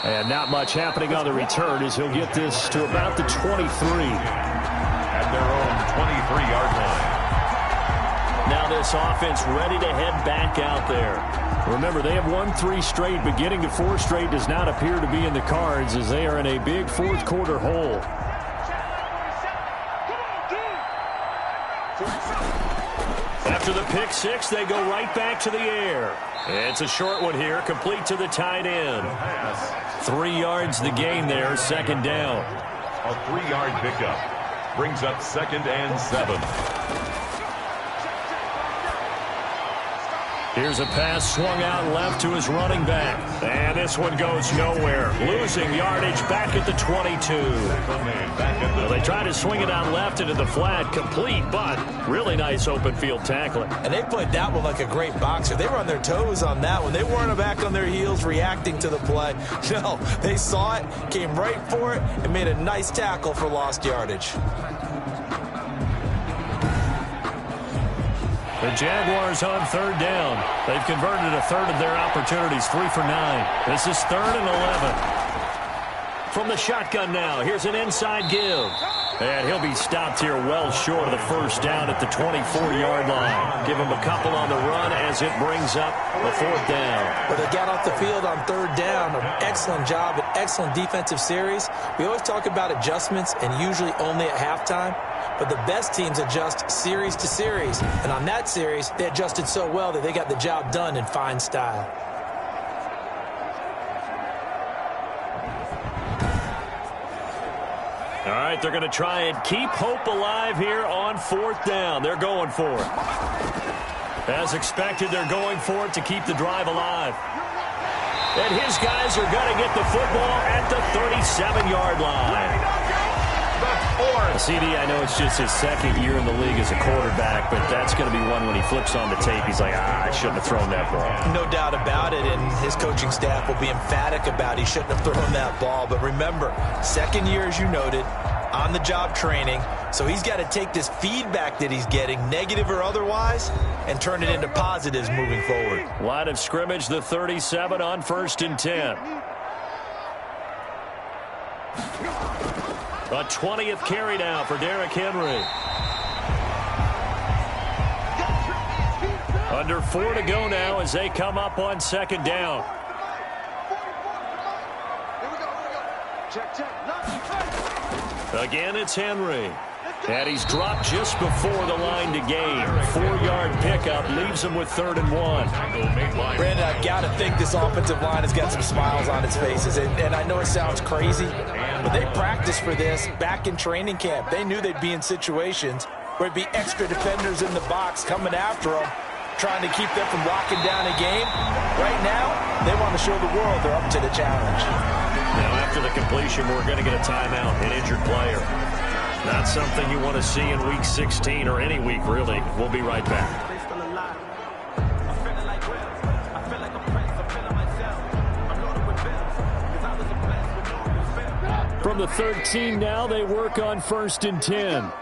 And not much happening on the return as he'll get this to about the 23. At their own 23-yard line. Now this offense ready to head back out there. Remember, they have won 3 straight, but getting to 4 straight does not appear to be in the cards as they are in a big fourth-quarter hole. After the pick six, they go right back to the air. It's a short one here, complete to the tight end. 3 yards the gain there, 2nd down. A 3-yard pickup brings up 2nd and 7. Here's a pass swung out left to his running back. And this one goes nowhere. Losing yardage back at the 22. Well, they try to swing it out left into the flat, complete, but really nice open field tackling. And they played that one like a great boxer. They were on their toes on that one. They weren't back on their heels reacting to the play. No, they saw it, came right for it, and made a nice tackle for lost yardage. The Jaguars on 3rd down. They've converted a third of their opportunities, 3 for 9. This is 3rd and 11. From the shotgun now, here's an inside give. And he'll be stopped here well short of the first down at the 24-yard line. Give him a couple on the run as it brings up a 4th down. But they got off the field on 3rd down. An excellent job, an excellent defensive series. We always talk about adjustments and usually only at halftime. But the best teams adjust series to series. And on that series, they adjusted so well that they got the job done in fine style. All right, they're going to try and keep hope alive here on 4th down. They're going for it. As expected, they're going for it to keep the drive alive. And his guys are going to get the football at the 37-yard line. CD, I know it's just his second year in the league as a quarterback, but that's going to be one when he flips on the tape, he's like, I shouldn't have thrown that ball. No doubt about it, and his coaching staff will be emphatic about he shouldn't have thrown that ball. But remember, second year, as you noted, on-the-job training, so he's got to take this feedback that he's getting, negative or otherwise, and turn it into positives moving forward. Line of scrimmage, the 37 on 1st and 10. A 20th carry now for Derrick Henry. Under 4 to go now as they come up on 2nd down. Again, it's Henry. And he's dropped just before the line to gain. 4-yard pickup leaves him with 3rd and 1. Brandon, I've got to think this offensive line has got some smiles on its faces. And I know it sounds crazy, but they practiced for this back in training camp. They knew they'd be in situations where it'd be extra defenders in the box coming after them, trying to keep them from locking down a game. Right now, they want to show the world they're up to the challenge. Now, after the completion, we're going to get a timeout, an injured player. Not something you want to see in Week 16 or any week, really. We'll be right back. From the 13 now, they work on 1st and 10.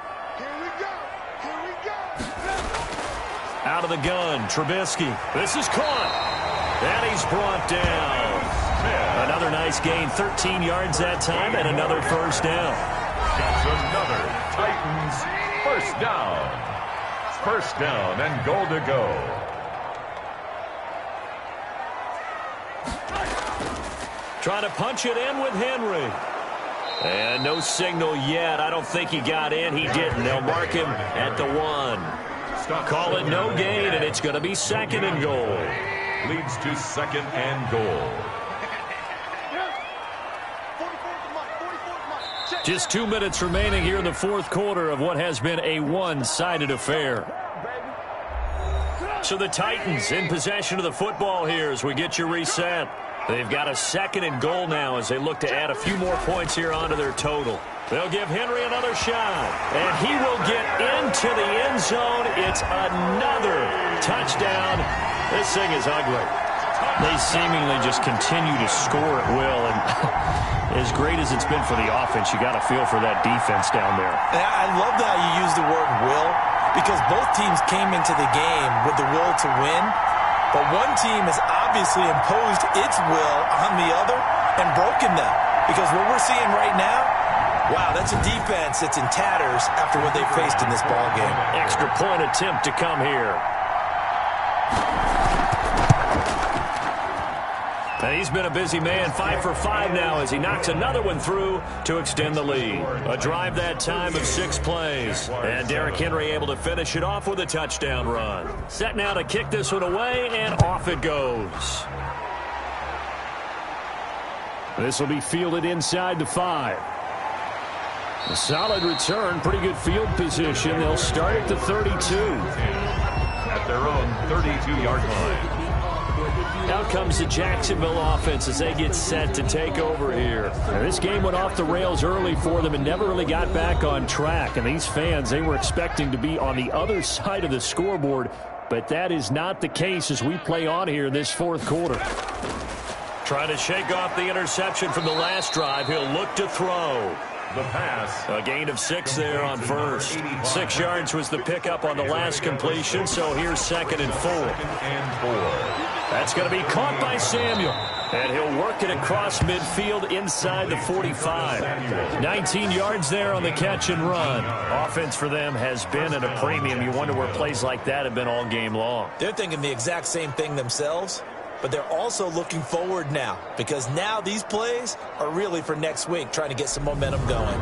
Out of the gun, Trubisky. This is caught. And he's brought down. Another nice gain, 13 yards that time, and another 1st down. That's another Titans 1st down. 1st down and goal to go. Trying to punch it in with Henry. And no signal yet. I don't think he got in. He didn't. They'll mark him at the 1. Call it no gain, and it's going to be 2nd and goal. Leads to 2nd and goal. Just 2 minutes remaining here in the 4th quarter of what has been a one-sided affair. So the Titans in possession of the football here as we get you reset. They've got a 2nd and goal now as they look to add a few more points here onto their total. They'll give Henry another shot, and he will get into the end zone. It's another touchdown. This thing is ugly. They seemingly just continue to score at will, and as great as it's been for the offense, you got to feel for that defense down there. I love that you use the word will, because both teams came into the game with the will to win, but one team has obviously imposed its will on the other and broken them, because what we're seeing right now, wow, that's a defense that's in tatters after what they faced in this ballgame. Extra point attempt to come here. And he's been a busy man, 5 for 5 now as he knocks another one through to extend the lead. A drive that time of 6 plays. And Derrick Henry able to finish it off with a touchdown run. Set now to kick this one away, and off it goes. This will be fielded inside the 5. A solid return, pretty good field position. They'll start at the 32. At their own 32-yard line. Out comes the Jacksonville offense as they get set to take over here. Now, this game went off the rails early for them and never really got back on track. And these fans, they were expecting to be on the other side of the scoreboard, but that is not the case as we play on here in this 4th quarter. Trying to shake off the interception from the last drive. He'll look to throw. The pass. A gain of 6 there on 1st. 6 yards was the pickup on the last completion, so here's 2nd and 4. 2nd and 4. That's going to be caught by Samuel. And he'll work it across midfield inside the 45. 19 yards there on the catch and run. Offense for them has been at a premium. You wonder where plays like that have been all game long. They're thinking the exact same thing themselves, but they're also looking forward now, because now these plays are really for next week, trying to get some momentum going.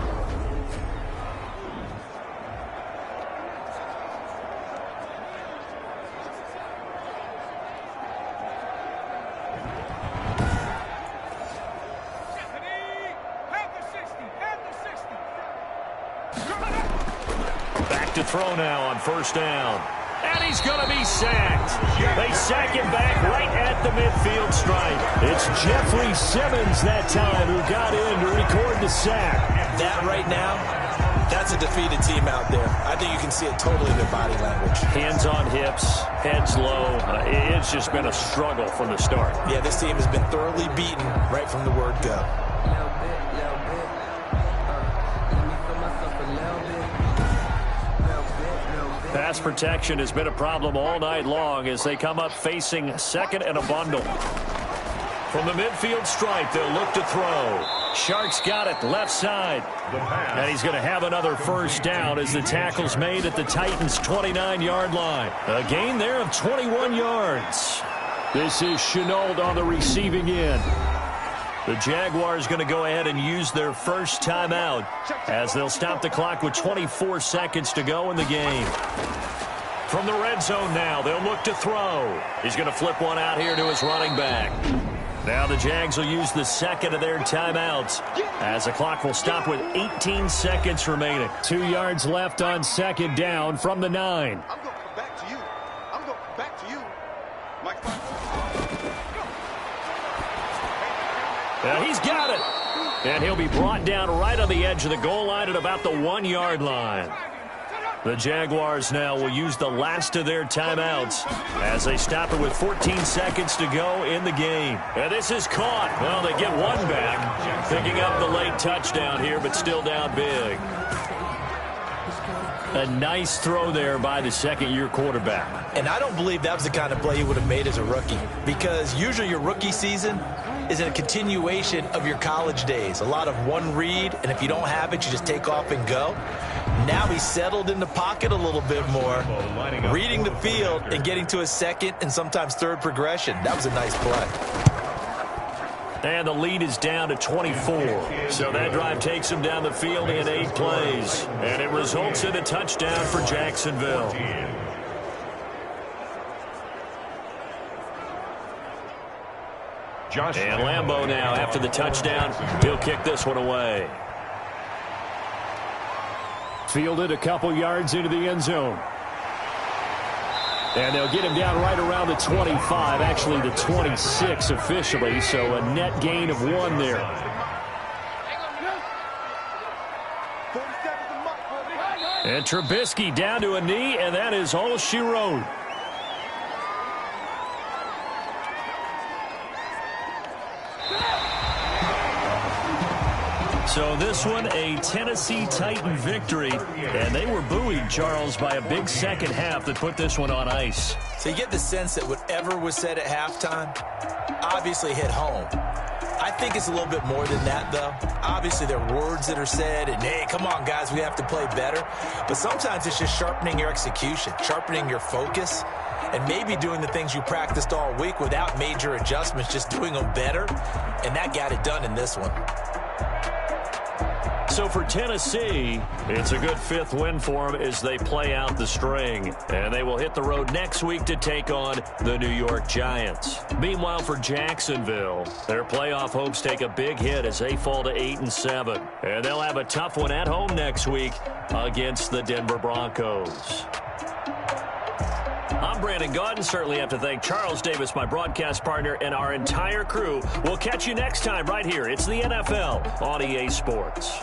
Back to throw now on 1st down. And he's going to be sacked. They sack him back right at the midfield stripe. It's Jeffrey Simmons that time who got in to record the sack. That right now That's a defeated team out there. I think you can see it totally in their body language. Hands on hips, heads low. It's just been a struggle from the start. Yeah, this team has been thoroughly beaten right from the word go. Pass protection has been a problem all night long as they come up facing second and a bundle. From the midfield stripe, they'll look to throw. Sharks got it left side. And he's going to have another first down as the tackle's made at the Titans' 29-yard line. A gain there of 21 yards. This is Chenault on the receiving end. The Jaguars going to go ahead and use their first timeout as they'll stop the clock with 24 seconds to go in the game. From the red zone now, they'll look to throw. He's going to flip one out here to his running back. Now the Jags will use the second of their timeouts as the clock will stop with 18 seconds remaining. 2 yards left on second down from the 9. I'm going to come back to you. I'm going to come back to you. Mike. He's got it. And he'll be brought down right on the edge of the goal line at about the 1 yard line. The Jaguars now will use the last of their timeouts as they stop it with 14 seconds to go in the game. And this is caught. Well, they get one back, picking up the late touchdown here, but still down big. A nice throw there by the second-year quarterback. And I don't believe that was the kind of play he would have made as a rookie, because usually your rookie season is a continuation of your college days. A lot of one read, and if you don't have it, you just take off and go. Now he's settled in the pocket a little bit more, reading the field and getting to a second and sometimes third progression. That was a nice play. And the lead is down to 24. So that drive takes him down the field in 8 plays. And it results in a touchdown for Jacksonville. And Lambeau now, after the touchdown, he'll kick this one away. Fielded a couple yards into the end zone. And they'll get him down right around the 25, actually the 26 officially, so a net gain of 1 there. And Trubisky down to a knee, and that is all she wrote. So this one, a Tennessee Titan victory, and they were buoyed, Charles, by a big second half that put this one on ice. So you get the sense that whatever was said at halftime obviously hit home. I think it's a little bit more than that, though. Obviously, there are words that are said, and, hey, come on, guys, we have to play better. But sometimes it's just sharpening your execution, sharpening your focus, and maybe doing the things you practiced all week without major adjustments, just doing them better, and that got it done in this one. So for Tennessee, it's a good 5th win for them as they play out the string. And they will hit the road next week to take on the New York Giants. Meanwhile, for Jacksonville, their playoff hopes take a big hit as they fall to 8-7. And they'll have a tough one at home next week against the Denver Broncos. I'm Brandon Gaudin. Certainly have to thank Charles Davis, my broadcast partner, and our entire crew. We'll catch you next time right here. It's the NFL on EA Sports.